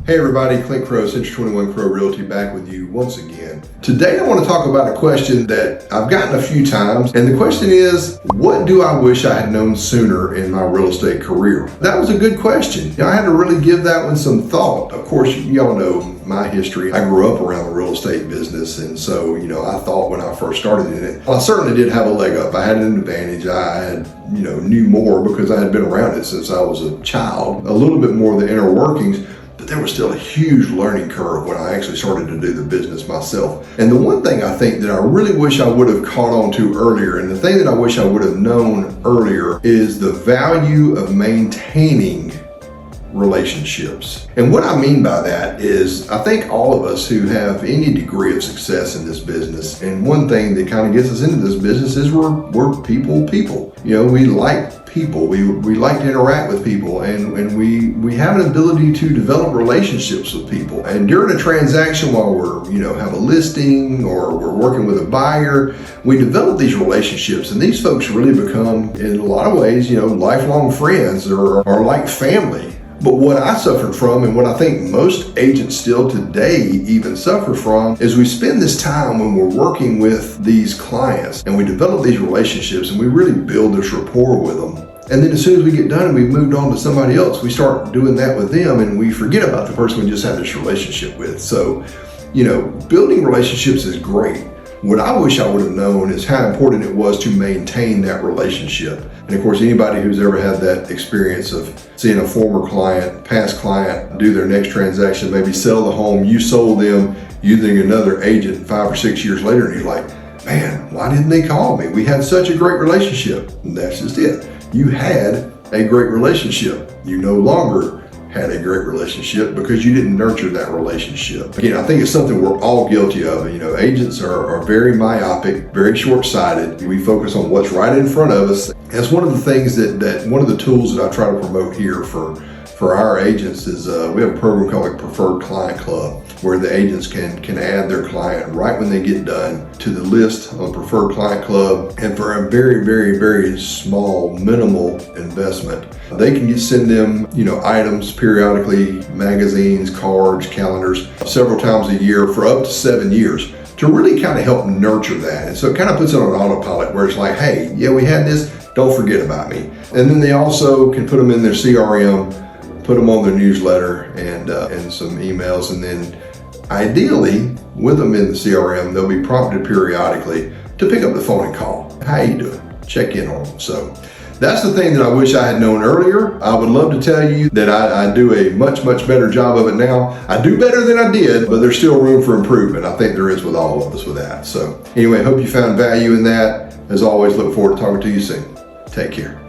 Hey everybody, Clint Crowe, Century 21 Crowe Realty back with you once again. Today I want to talk about a question that I've gotten a few times, and the question is, what do I wish I had known sooner in my real estate career? That was a good question. I had to really give that one some thought. Of course, y'all know my history. I grew up around the real estate business, and so, I thought when I first started in it, well, I certainly did have a leg up. I had an advantage. I had, knew more because I had been around it since I was a child, a little bit more of the inner workings. But there was still a huge learning curve when I actually started to do the business myself. And the one thing I think that I really wish I would have caught on to earlier, and the thing that I wish I would have known earlier, is the value of maintaining relationships. And what I mean by that is, I think all of us who have any degree of success in this business, and one thing that kind of gets us into this business is we're people. We like people. We like to interact with people, and we have an ability to develop relationships with people. And during a transaction, while we're have a listing or we're working with a buyer, we develop these relationships, and these folks really become, in a lot of ways, lifelong friends or like family. But what I suffered from, and what I think most agents still today even suffer from, is we spend this time when we're working with these clients and we develop these relationships and we really build this rapport with them. And then as soon as we get done and we've moved on to somebody else, we start doing that with them and we forget about the person we just had this relationship with. So, building relationships is great. What I wish I would have known is how important it was to maintain that relationship. And of course, anybody who's ever had that experience of seeing a former client, past client, do their next transaction, maybe sell the home you sold them using another agent 5 or 6 years later, and you're like, man, why didn't they call me? We had such a great relationship. And that's just it. You had a great relationship. You no longer had a great relationship because you didn't nurture that relationship. Again, I think it's something we're all guilty of. Agents are very myopic, very short-sighted. We focus on what's right in front of us. That's one of the things that one of the tools that I try to promote here for our agents is we have a program called Preferred Client Club, where the agents can add their client right when they get done to the list on Preferred Client Club. And for a very, very, very small, minimal investment, they can send them, items periodically, magazines, cards, calendars, several times a year for up to 7 years to really kind of help nurture that. And so it kind of puts it on autopilot where it's like, hey, yeah, we had this, don't forget about me. And then they also can put them in their CRM, put them on their newsletter and some emails, and then ideally with them in the CRM, they'll be prompted periodically to pick up the phone and call. How you doing? Check in on them. So that's the thing that I wish I had known earlier. I would love to tell you that I do a much, much better job of it now. I do better than I did, but there's still room for improvement. I think there is with all of us with that. So anyway, hope you found value in that. As always, look forward to talking to you soon. Take care.